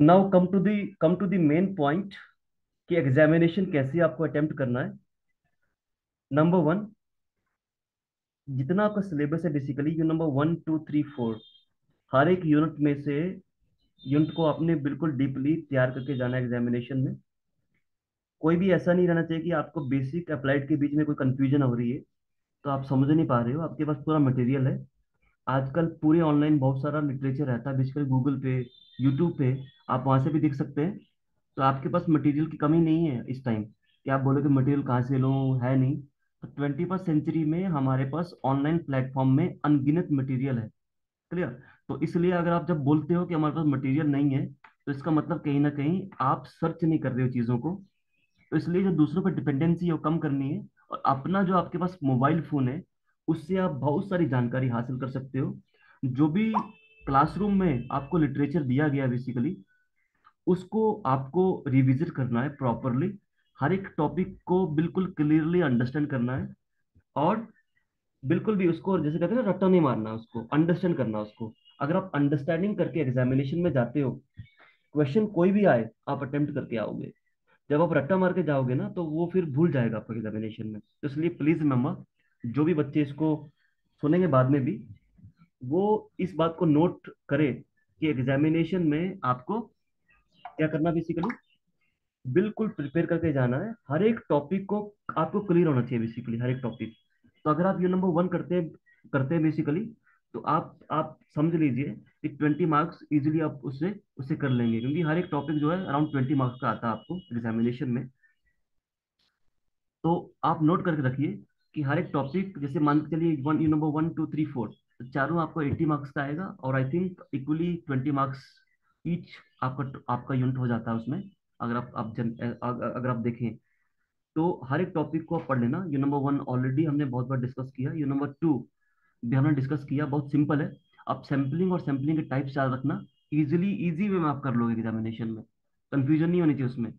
Now come to the main point कि examination कैसे आपको अटेम्प्ट करना है। नंबर वन, जितना आपका सिलेबस है बेसिकली यू नंबर 1 2 3 4, हर एक यूनिट में से यूनिट को आपने बिल्कुल डीपली तैयार करके जाना है एग्जामिनेशन में। कोई भी ऐसा नहीं रहना चाहिए कि आपको बेसिक अप्लाइड के बीच में कोई कंफ्यूजन हो रही है तो आप समझ नहीं पा रहे हो। आपके पास पूरा मटेरियल है। आजकल पूरे ऑनलाइन बहुत सारा लिटरेचर रहता है, बेसिकली गूगल पे, यूट्यूब पे, आप वहां से भी देख सकते हैं। तो आपके पास मटेरियल की कमी नहीं है इस टाइम कि आप बोलोगे मटेरियल कहाँ से लूँ, है नहीं। तो 21st सेंचुरी में हमारे पास ऑनलाइन प्लेटफॉर्म में अनगिनत मटेरियल है। क्लियर। तो इसलिए अगर आप जब बोलते हो कि हमारे पास मटेरियल नहीं है तो इसका मतलब कहीं ना कहीं आप सर्च नहीं कर रहे हो चीज़ों को। तो इसलिए जो दूसरों पर डिपेंडेंसी है वो कम करनी है। और अपना जो आपके पास मोबाइल फोन है उससे आप बहुत सारी जानकारी हासिल कर सकते हो। जो भी क्लासरूम में आपको लिटरेचर दिया गया बेसिकली उसको आपको रिविजिट करना है प्रॉपरली। हर एक टॉपिक को बिल्कुल क्लियरली अंडरस्टैंड करना है। और बिल्कुल भी उसको जैसे कहते हैं ना, रट्टा नहीं मारना, उसको अंडरस्टैंड करना उसको। अगर आप अंडरस्टैंडिंग करके एग्जामिनेशन में जाते हो, क्वेश्चन कोई भी आए आप अटेम्प्ट करके आओगे। जब आप रट्टा मार के जाओगे ना तो वो फिर भूल जाएगा आपको एग्जामिनेशन में। तो इसलिए प्लीज रिमेम्बर, जो भी बच्चे इसको सुनेंगे बाद में भी, वो इस बात को नोट करें कि एग्जामिनेशन में आपको क्या करना बेसिकली, बिल्कुल प्रिपेयर करके जाना है। हर एक टॉपिक को आपको क्लियर होना चाहिए बेसिकली, हर एक टॉपिक। तो अगर आप ये नंबर वन करते हैं बेसिकली, तो आप समझ लीजिए कि 20 मार्क्स इजीली आप उससे उससे कर लेंगे, क्योंकि हर एक टॉपिक जो है अराउंड 20 मार्क्स का आता है आपको एग्जामिनेशन में। तो आप नोट करके रखिए कि हर एक टॉपिक, जैसे मान के चलिए वन, यू नंबर 1 2 3 4, तो चारों आपको 80 मार्क्स का आएगा। और I think equally 20 marks each आपका आपका यूनिट हो जाता है उसमें। अगर अगर आप देखें तो हर एक टॉपिक को आप पढ़ लेना। यू नंबर वन ऑलरेडी हमने बहुत बार डिस्कस किया, यू नंबर टू भी हमने डिस्कस किया, बहुत सिंपल है। आप सैम्पलिंग और सैम्पलिंग के टाइप्स याद रखना। इजी वे में आप कर लोगे एग्जामिनेशन में, कंफ्यूजन नहीं होनी चाहिए उसमें।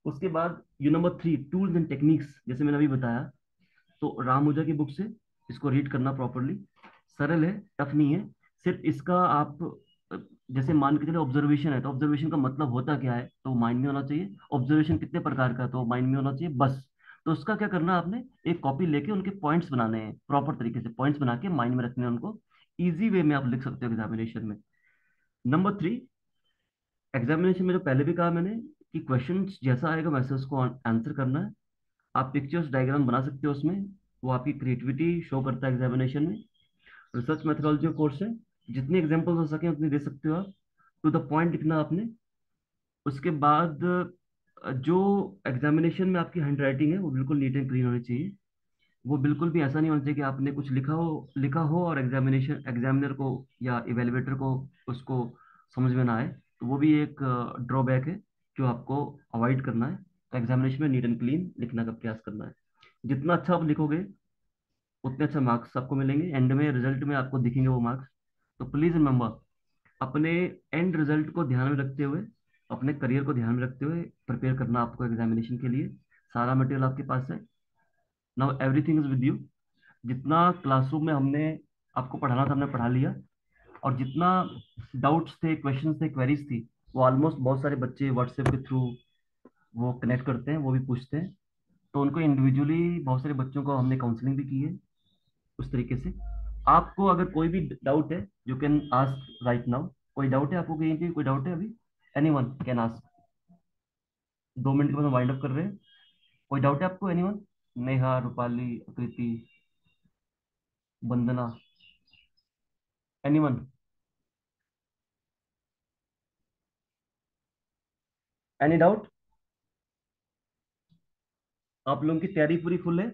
उसके बाद you number three, tools and techniques, जैसे मैंने अभी बताया। तो राम ओझा की बुक से इसको रीड करना प्रॉपरली। सरल है, टफ नहीं है। सिर्फ इसका आप जैसे मान के चले ऑब्जर्वेशन है तो ऑब्जर्वेशन का मतलब होता क्या है तो माइंड में होना चाहिए। ऑब्जर्वेशन कितने प्रकार का है तो माइंड में होना चाहिए बस। तो उसका क्या करना है, आपने एक कॉपी लेके उनके पॉइंट्स बनाने हैं, प्रॉपर तरीके से पॉइंट्स बना के माइंड में रखने हैं उनको। इजी वे में आप लिख सकते हो एग्जामिनेशन में। नंबर थ्री, एग्जामिनेशन में जो पहले भी कहा मैंने कि क्वेश्चन जैसा आएगा वैसे उसको आंसर करना है। आप पिक्चर्स डायग्राम बना सकते हो उसमें, वो आपकी क्रिएटिविटी शो करता है एग्जामिनेशन में। रिसर्च मेथोडोलॉजी कोर्स है, जितने एग्जांपल्स हो सके उतने दे सकते हो आप। टू द पॉइंट लिखना आपने। उसके बाद जो एग्जामिनेशन में आपकी हैंड राइटिंग है वो बिल्कुल नीट एंड क्लीन होनी चाहिए। वो बिल्कुल भी ऐसा नहीं होना चाहिए कि आपने कुछ लिखा हो और एग्जामिनर को या इवेलुएटर को उसको समझ में ना आए। तो वो भी एक ड्रॉबैक है जो आपको अवॉइड करना है। तो एग्जामिनेशन में नीट एंड क्लीन लिखने का प्रयास करना है। जितना अच्छा आप लिखोगे उतने अच्छे मार्क्स आपको मिलेंगे, एंड में रिजल्ट में आपको दिखेंगे वो मार्क्स। तो प्लीज रिमेंबर, अपने एंड रिजल्ट को ध्यान में रखते हुए, अपने करियर को ध्यान में रखते हुए प्रिपेयर करना आपको एग्जामिनेशन के लिए। सारा मटेरियल आपके पास है। Now everything is with you. जितना क्लासरूम में हमने आपको पढ़ाना था हमने पढ़ा लिया। और जितना डाउट्स थे, क्वेश्चंस थे, क्वेरीज थी, वो ऑलमोस्ट बहुत सारे बच्चे व्हाट्सएप के थ्रू वो कनेक्ट करते हैं, वो भी पूछते हैं। तो उनको इंडिविजुअली बहुत सारे बच्चों को हमने काउंसलिंग भी की है उस तरीके से। आपको अगर कोई भी डाउट है you can ask right now. कोई डाउट है आपको, कहीं पे कोई डाउट है अभी? Any one can ask. 2 minute के बाद हम वाइंड अप कर रहे हैं। कोई डाउट है आपको? Any one? Neha, Rupali, Kriti, Vandana, any one? Any doubt? आप लोगों की तैयारी पूरी फुल है?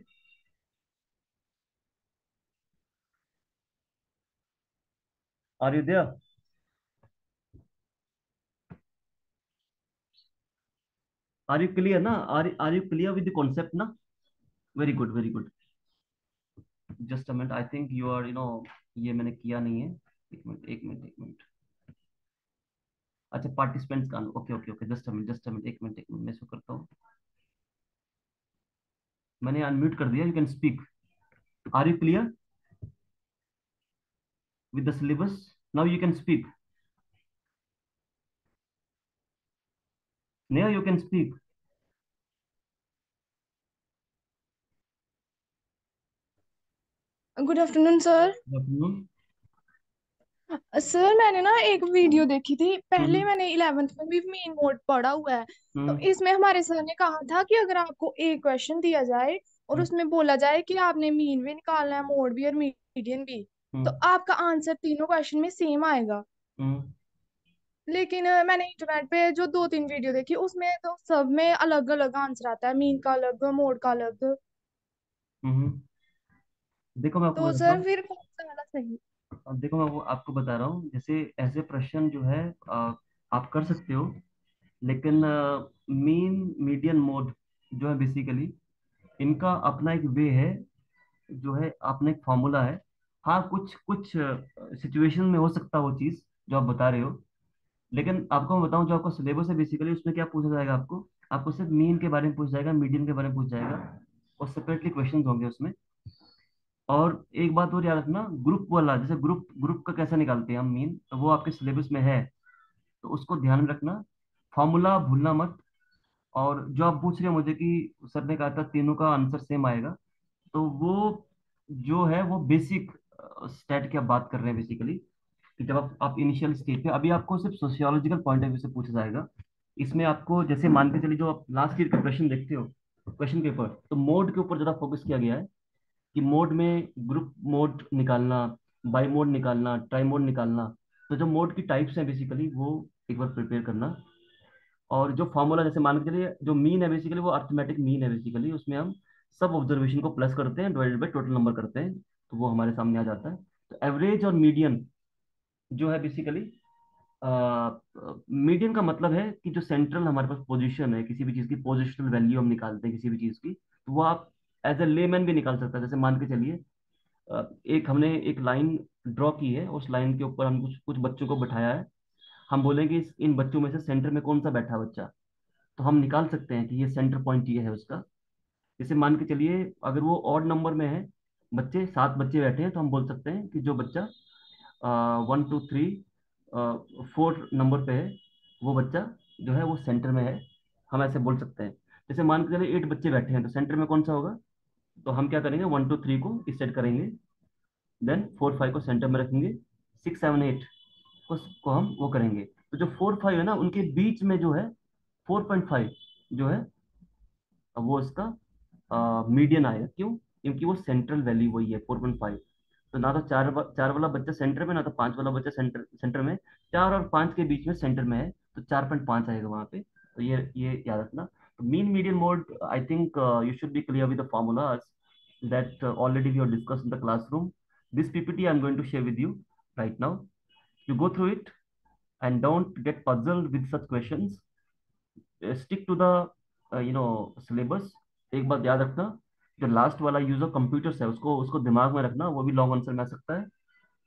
Are you there? Are you clear ना? Are you clear with the concept ना? Very good, very good. Just a minute, I think you are ये मैंने किया नहीं है। एक मिनट, एक मिनट, एक मिनट। अच्छा, पार्टिसिपेंट्स का, okay okay okay, just a minute, just a minute, एक मिनट, एक मिनट, मैं इसको करता हूँ। मैंने अनम्यूट कर दिया, you can speak. Are you clear with the syllabus? Now you can speak. Neha, you can speak. Good afternoon sir. Good afternoon. Sir मैंने ना एक वीडियो देखी थी, पहले हम्म। मैंने 11th में भी मीन मोड पढ़ा हुआ है। तो हम्म। इसमें हमारे सर ने कहा था कि अगर आपको एक क्वेश्चन दिया जाए और हम्म। उसमें बोला जाए कि आपने मीन भी निकालना है, मोड भी और मीडियन भी, तो हम्म। आपका आंसर तीनों क्वेश्चन में सेम आएगा। हम्म। लेकिन मैंने इंटरनेट पे जो दो तीन वीडियो देखी उसमें तो सब में अलग अलग आंसर आता है, मीन का अलग, मोड का अलग। हम्म। देखो मैं आपको तो बताता सर हूँ। फिर कौन सा वाला सही? अब देखो मैं वो आपको बता रहा हूँ, जैसे ऐसे प्रश्न जो है आप कर सकते हो, लेकिन मीन मीडियन मोड जो है बेसिकली इनका अपना एक वे है, जो है अपना एक फॉर्मूला है। हाँ, कुछ कुछ सिचुएशन में हो सकता है वो चीज़ जो आप बता रहे हो, लेकिन आपको मैं बताऊं, जो आपका सिलेबस है बेसिकली उसमें क्या पूछा जाएगा आपको। आपको सिर्फ मीन के बारे में पूछा जाएगा, मीडियन के बारे में पूछा जाएगा, और सेपरेटली क्वेश्चन होंगे उसमें। और एक बात और याद रखना, ग्रुप वाला, जैसे ग्रुप ग्रुप का कैसे निकालते हैं हम मीन, तो वो आपके सिलेबस में है, तो उसको ध्यान में रखना, फॉर्मूला भूलना मत। और जो आप पूछ रहे हो मुझे कि सर ने कहा था तीनों का आंसर सेम आएगा, तो वो जो है वो बेसिक स्टैट की आप बात कर रहे हैं बेसिकली, कि जब आप इनिशियल स्टेज पे, अभी आपको सिर्फ सोशियोलॉजिकल पॉइंट ऑफ व्यू से पूछा जाएगा। इसमें आपको जैसे मान के चलिए, जो आप लास्ट ईयर का प्रश्न देखते हो क्वेश्चन पेपर, तो मोड के ऊपर ज्यादा फोकस किया गया है, कि मोड में ग्रुप मोड निकालना, बाई मोड निकालना, ट्राई मोड निकालना। तो जो मोड की टाइप्स हैं बेसिकली वो एक बार प्रिपेयर करना। और जो फॉर्मूला, जैसे मान के चलिए जो मीन है बेसिकली वो अर्थमेटिक मीन है बेसिकली, उसमें हम सब ऑब्जर्वेशन को प्लस करते हैं, डिवाइडेड बाई टोटल नंबर करते हैं, तो वो हमारे सामने आ जाता है। तो एवरेज और मीडियन जो है बेसिकली, मीडियन का मतलब है कि जो सेंट्रल हमारे पास पोजीशन है किसी भी चीज़ की, पोजिशनल वैल्यू हम निकालते हैं किसी भी चीज़ की, तो वो आप एज ए लेमैन भी निकाल सकता है। जैसे मान के चलिए, एक हमने एक लाइन ड्रॉ की है, उस लाइन के ऊपर हम कुछ कुछ बच्चों को बैठाया है, हम बोलेंगे इन बच्चों में से सेंटर में कौन सा बैठा बच्चा, तो हम निकाल सकते हैं कि ये सेंटर पॉइंट ये है उसका। जैसे मान के चलिए, अगर वो ऑड नंबर में है, बच्चे 7 बच्चे बैठे हैं, तो हम बोल सकते हैं कि जो बच्चा 1 2 3 4 नंबर पे है, वो बच्चा जो है वो सेंटर में है, हम ऐसे बोल सकते हैं। जैसे मान के चलिए 8 बच्चे बैठे हैं, तो सेंटर में कौन सा होगा, तो हम क्या करेंगे, 1 2 3 को इस सेट करेंगे, देन 4 5 को सेंटर में रखेंगे, 6 7 8 को हम वो करेंगे। तो जो 4 5 है ना, उनके बीच में जो है 4.5 जो है, वो इसका मीडियन आएगा। क्यों? क्योंकि वो सेंट्रल वैल्यू वही है 4.5। तो ना तो चार वाला बच्चा सेंटर में, ना तो 5 वाला बच्चा सेंटर सेंटर में, 4 और 5 के बीच में सेंटर में है, तो 4.5 आएगा वहां पे। तो ये याद रखना। तो mean median mode, I think you should be clear with the formulas that already we have discussed in the classroom. This PPT I'm going to share with you right now. You go through it and don't get puzzled with such questions. Stick to the syllabus. एक बात याद रखना, जो last वाला use of computers है उसको उसको दिमाग में रखना, वो भी लॉन्ग आंसर में आ सकता है,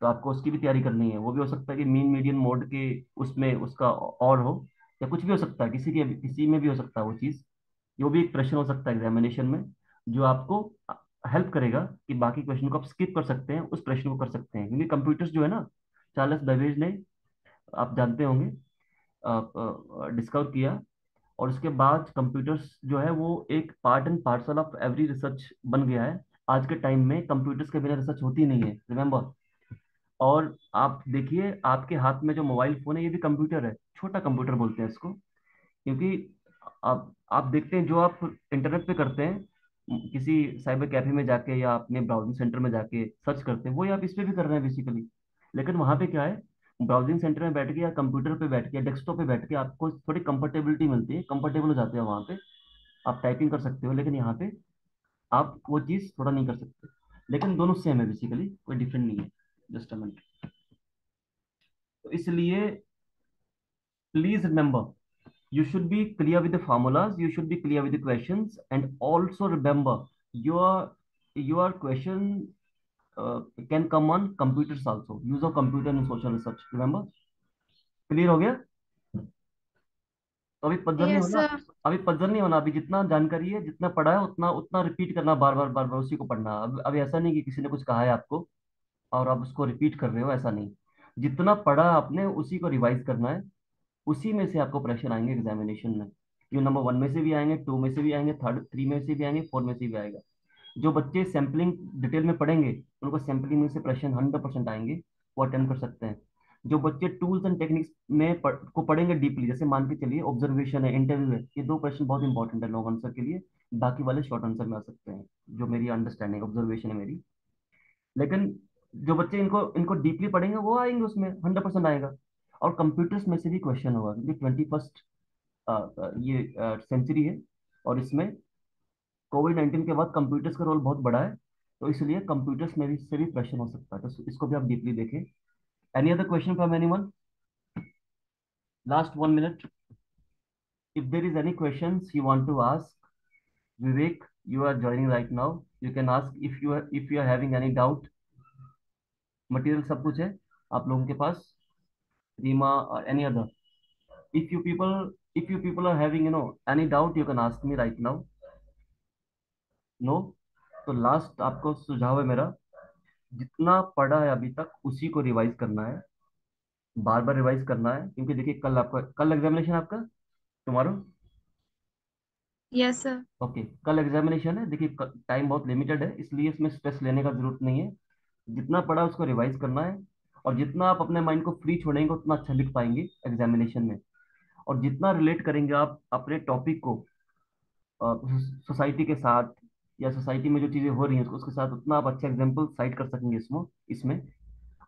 तो आपको उसकी भी तैयारी करनी है। वो भी हो सकता है कि मीन मीडियन मोड के उसमें उसका और हो, या कुछ भी हो सकता है, किसी में भी हो सकता है वो चीज़। वो भी एक प्रश्न हो सकता है एग्जामिनेशन में, जो आपको हेल्प करेगा कि बाकी क्वेश्चन को आप स्किप कर सकते हैं, उस प्रश्न को कर सकते हैं। क्योंकि कंप्यूटर्स जो है ना, चार्ल्स बेबेज ने, आप जानते होंगे, डिस्कवर किया, और उसके बाद कंप्यूटर्स जो है वो एक part and parcel of every research बन गया है। आज के टाइम में कंप्यूटर्स के बिना रिसर्च होती नहीं है, रिमेम्बर। और आप देखिए, आपके हाथ में जो मोबाइल फोन है ये भी कंप्यूटर है, छोटा कंप्यूटर बोलते हैं इसको। क्योंकि आप देखते हैं, जो आप इंटरनेट पे करते हैं, किसी साइबर कैफे में जाके या अपने ब्राउजिंग सेंटर में जाके सर्च करते हैं, वही आप इस पे भी कर रहे हैं बेसिकली। लेकिन वहां पे क्या है, ब्राउजिंग सेंटर में बैठ के या कंप्यूटर पे बैठ के या डेस्कटॉप पे बैठ के आपको थोड़ी कंफर्टेबिलिटी मिलती है, कंफर्टेबल हो जाते हैं वहां पे, आप टाइपिंग कर सकते हो। लेकिन यहाँ पे आप वो चीज़ थोड़ा नहीं कर सकते। लेकिन दोनों सेम है बेसिकली, कोई डिफरेंट नहीं है। Just a minute. तो इसलिए please remember, you should be clear with the formulas, you should be clear with the questions, and also remember your your question can come on computers also, use of computer in social research, remember। Clear हो गया? तो अभी puzzle नहीं yes होना, sir. अभी puzzle नहीं होना, अभी जितना जानकारी है, जितना पढ़ा है, उतना उतना रिपीट करना, बार बार उसी को पढ़ना। अभी ऐसा नहीं कि किसी ने कुछ कहा है आपको और आप उसको रिपीट कर रहे हो, ऐसा नहीं। जितना पढ़ा आपने उसी को रिवाइज करना है, उसी में से आपको प्रश्न आएंगे एग्जामिनेशन में। U नंबर 1 में से भी आएंगे, 2 में से भी आएंगे, थर्ड 3 में से भी आएंगे, 4 में से भी आएगा। जो बच्चे सैम्पलिंग डिटेल में पढ़ेंगे उनको सैम्पलिंग में से प्रश्न 100% आएंगे, वो अटेम्प्ट कर सकते हैं। जो बच्चे टूल्स एंड टेक्निक्स में को पढ़ेंगे डीपली, जैसे मान के चलिए ऑब्जर्वेशन है, इंटरव्यू है, ये 2 प्रश्न बहुत इंपॉर्टेंट है लॉन्ग आंसर के लिए। बाकी वाले शॉर्ट आंसर में आ सकते हैं, जो मेरी अंडरस्टैंडिंग ऑब्जर्वेशन है मेरी। लेकिन जो बच्चे इनको इनको डीपली पढ़ेंगे वो आएंगे, उसमें 100% आएगा। और कंप्यूटर्स में से भी क्वेश्चन होगा, क्योंकि 21st ये सेंचुरी है, और इसमें कोविड-19 के बाद कंप्यूटर्स का रोल बहुत बड़ा है, तो इसलिए कंप्यूटर्स में भी से भी प्रश्न हो सकता है, तो इसको भी आप डीपली देखें। Any other question from anyone? Last 1 minute, if there is any questions you want to ask, Vivek, you are joining right now, you can ask if you are having any doubt. Material सब कुछ है आप लोगों के पास, रीमा और any other. if you people are having any doubt, you can ask me right now. No? तो last आपको सुझाव है मेरा, जितना पढ़ा है अभी तक उसी को रिवाइज करना है, बार बार रिवाइज करना है, क्योंकि देखिए कल एग्जामिनेशन आपका, टुमारो। Yes sir. ओके, कल एग्जामिनेशन है, देखिए टाइम बहुत लिमिटेड है, इसलिए इसमें स्ट्रेस लेने का जरूरत नहीं है। जितना पढ़ा उसको रिवाइज करना है, और जितना आप अपने माइंड को फ्री छोड़ेंगे उतना अच्छा लिख पाएंगे एग्जामिनेशन में। और जितना रिलेट करेंगे आप अपने टॉपिक को सोसाइटी के साथ, या सोसाइटी में जो चीजें हो रही हैं उसके साथ, उतना आप अच्छा एग्जाम्पल साइट कर सकेंगे इसमें इसमें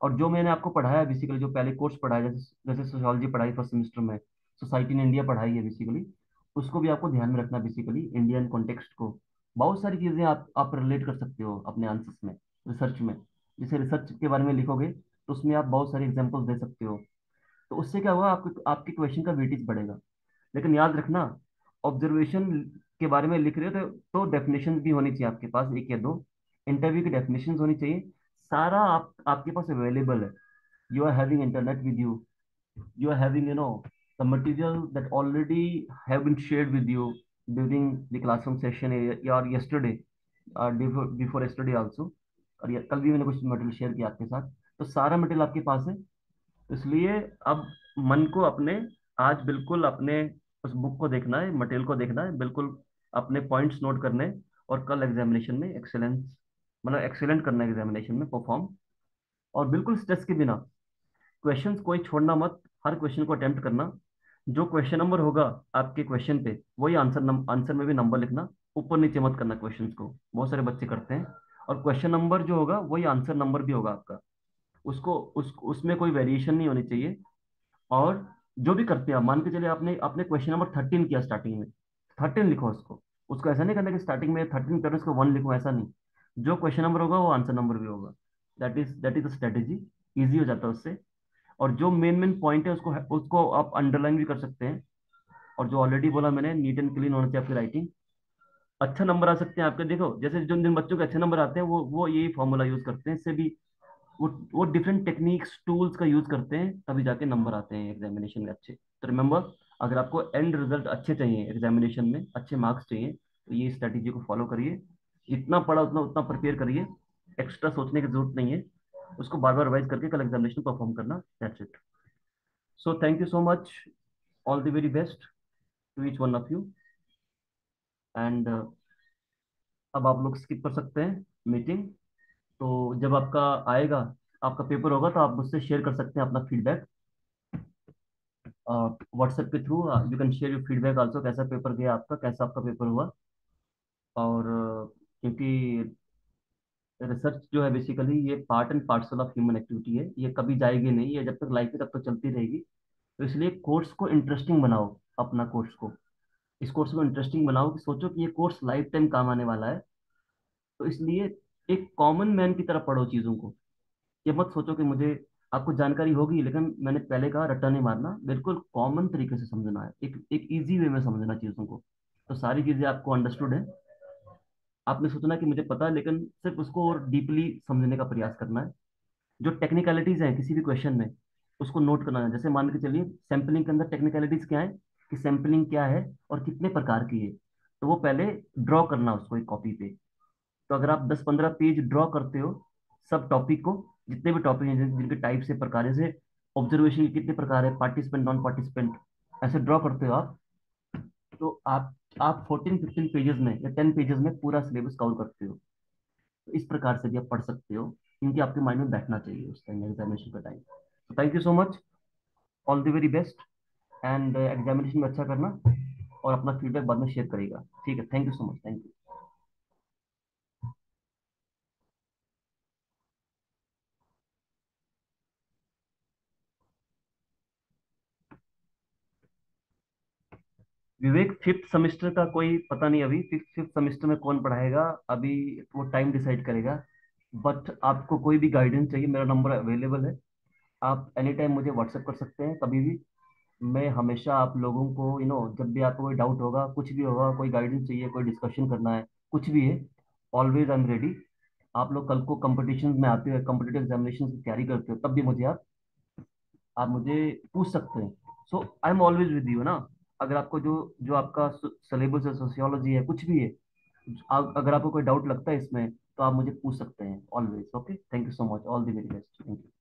और जो मैंने आपको पढ़ाया बेसिकली, जो पहले कोर्स पढ़ाया, जैसे जैसे सोशियोलॉजी पढ़ाई फर्स्ट सेमेस्टर में, सोसाइटी इन इंडिया पढ़ाई है बेसिकली, उसको भी आपको ध्यान में रखना, बेसिकली इंडियन कॉन्टेक्स्ट को। बहुत सारी चीजें आप रिलेट कर सकते हो अपने आंसर्स में, रिसर्च में। जैसे रिसर्च के बारे में लिखोगे तो उसमें आप बहुत सारे एग्जाम्पल्स दे सकते हो, तो उससे क्या हुआ, आपके आपके क्वेश्चन का वेटेज बढ़ेगा। लेकिन याद रखना, ऑब्जर्वेशन के बारे में लिख रहे हो तो डेफिनेशन भी होनी चाहिए आपके पास, एक या दो इंटरव्यू की डेफिनेशन होनी चाहिए। सारा आपके पास अवेलेबल है। You are having internet with you, you are having the material that already have been shared with you during the classroom session, or yesterday, before yesterday also, और कल भी मैंने कुछ मटेरियल शेयर किया आपके साथ, तो सारा मटेरियल आपके पास है। इसलिए अब मन को अपने, आज बिल्कुल अपने उस बुक को देखना है, मटेरियल को देखना है, बिल्कुल अपने पॉइंट्स नोट करने हैं, और कल एग्जामिनेशन में एक्सेलेंस, मतलब एक्सेलेंट करना है एग्जामिनेशन में परफॉर्म, और बिल्कुल स्ट्रेस के बिना। क्वेश्चंस कोई छोड़ना मत, हर क्वेश्चन को अटेम्प्ट करना। जो क्वेश्चन नंबर होगा आपके क्वेश्चन पे, वही आंसर में भी नंबर लिखना, ऊपर नीचे मत करना क्वेश्चंस को, बहुत सारे बच्चे करते हैं। और क्वेश्चन नंबर जो होगा वही आंसर नंबर भी होगा आपका, उसको उसमें कोई वेरिएशन नहीं होनी चाहिए। और जो भी करते हैं आप, मान के चलिए आपने आपने क्वेश्चन नंबर 13 किया स्टार्टिंग में, 13 लिखो उसको। उसको ऐसा नहीं करना कि स्टार्टिंग में 13 करो उसको 1 लिखो, ऐसा नहीं। जो क्वेश्चन नंबर होगा वो आंसर नंबर भी होगा। That is the strategy, easy हो जाता है उससे। और जो मेन मेन पॉइंट है उसको उसको आप अंडरलाइन भी कर सकते हैं। और जो ऑलरेडी बोला मैंने, नीट एंड क्लीन होना चाहिए आपकी राइटिंग, अच्छा नंबर आ सकते हैं आपके। देखो जैसे जो जिन बच्चों के अच्छे नंबर आते हैं वो यही फॉर्मूला यूज करते हैं, इससे भी वो डिफरेंट टेक्निक्स टूल्स का यूज करते हैं, तभी जाके नंबर आते हैं एग्जामिनेशन में अच्छे। तो रिमेंबर, अगर आपको एंड रिजल्ट अच्छे चाहिए, एग्जामिनेशन में अच्छे मार्क्स चाहिए, तो ये स्ट्रेटेजी को फॉलो करिए। जितना पढ़ा उतना उतना प्रिपेयर करिए, एक्स्ट्रा सोचने की जरूरत नहीं है, उसको बार बार रिवाइज करके कल एग्जामिनेशन परफॉर्म करना, that's it. So thank you so much, all the very best to each one of you. And अब आप लोग स्किप कर सकते हैं मीटिंग। तो जब आपका आएगा, आपका पेपर होगा, तो आप मुझसे शेयर कर सकते हैं अपना फीडबैक व्हाट्सएप के through. You can share your feedback also, कैसा पेपर गया आपका, कैसा आपका पेपर हुआ। और क्योंकि रिसर्च जो है बेसिकली ये part and parcel of human activity है, ये कभी जाएगी नहीं, ये जब तक लाइफ है तब तक चलती रहेगी। तो इसलिए कोर्स को इंटरेस्टिंग बनाओ, अपना कोर्स को, इस कोर्स को इंटरेस्टिंग बनाओ, कि सोचो कि ये कोर्स लाइफ टाइम काम आने वाला है। तो इसलिए एक कॉमन मैन की तरह पढ़ो चीज़ों को। ये मत सोचो कि मुझे, आपको जानकारी होगी लेकिन मैंने पहले कहा रट्टा नहीं मारना, बिल्कुल कॉमन तरीके से समझना है, एक एक इजी वे में समझना चीज़ों को। तो सारी चीज़ें आपको अंडरस्टूड है, आपने सोचना कि मुझे पता है, लेकिन सिर्फ उसको और डीपली समझने का प्रयास करना है। जो टेक्निकलिटीज हैं किसी भी क्वेश्चन में, उसको नोट करना है। जैसे मान के चलिए सैम्पलिंग के अंदर टेक्निकलिटीज क्या है, कि सैम्पलिंग क्या है और कितने प्रकार की है, तो वो पहले ड्रॉ करना उसको एक कॉपी पे। तो अगर आप 10-15 पेज ड्रॉ करते हो सब टॉपिक को, जितने भी टॉपिक हैं जिनके टाइप से प्रकार, जैसे ऑब्जर्वेशन के कितने प्रकार है, पार्टिसिपेंट, नॉन पार्टिसिपेंट, ऐसे ड्रॉ करते हो आप, तो आप 14-15 पेजेस में या 10 पेजेस में पूरा सिलेबस कवर करते हो। तो इस प्रकार से भी आप पढ़ सकते हो, क्योंकि आपके माइंड में बैठना चाहिए उस टाइम एग्जामिनेशन का टाइम। तो thank you so much, all the very best, and examination में अच्छा करना, और अपना फीडबैक बाद में शेयर करेगा। ठीक है, thank you so much, thank you. Vivek, fifth semester का कोई पता नहीं अभी, फिफ्थ फिफ्थ सेमेस्टर में कौन पढ़ाएगा अभी, वो टाइम डिसाइड करेगा। बट आपको कोई भी गाइडेंस चाहिए, मेरा नंबर अवेलेबल है। आप एनी टाइम मुझे व्हाट्सएप कर सकते हैं कभी भी। मैं हमेशा आप लोगों को जब भी आपको कोई डाउट होगा, कुछ भी होगा, कोई गाइडेंस चाहिए, कोई डिस्कशन करना है, कुछ भी है, ऑलवेज आई एम रेडी। आप लोग कल को कंपटीशन में आते हो, कम्पिटेटिव एग्जामिनेशन की तैयारी करते हो, तब भी मुझे आप मुझे पूछ सकते हैं। So I am always with you ना। अगर आपको जो जो आपका सिलेबस है, सोशियोलॉजी है, कुछ भी है, अगर आपको कोई डाउट लगता है इसमें, तो आप मुझे पूछ सकते हैं always. Okay, thank you so much, all the very best, thank you.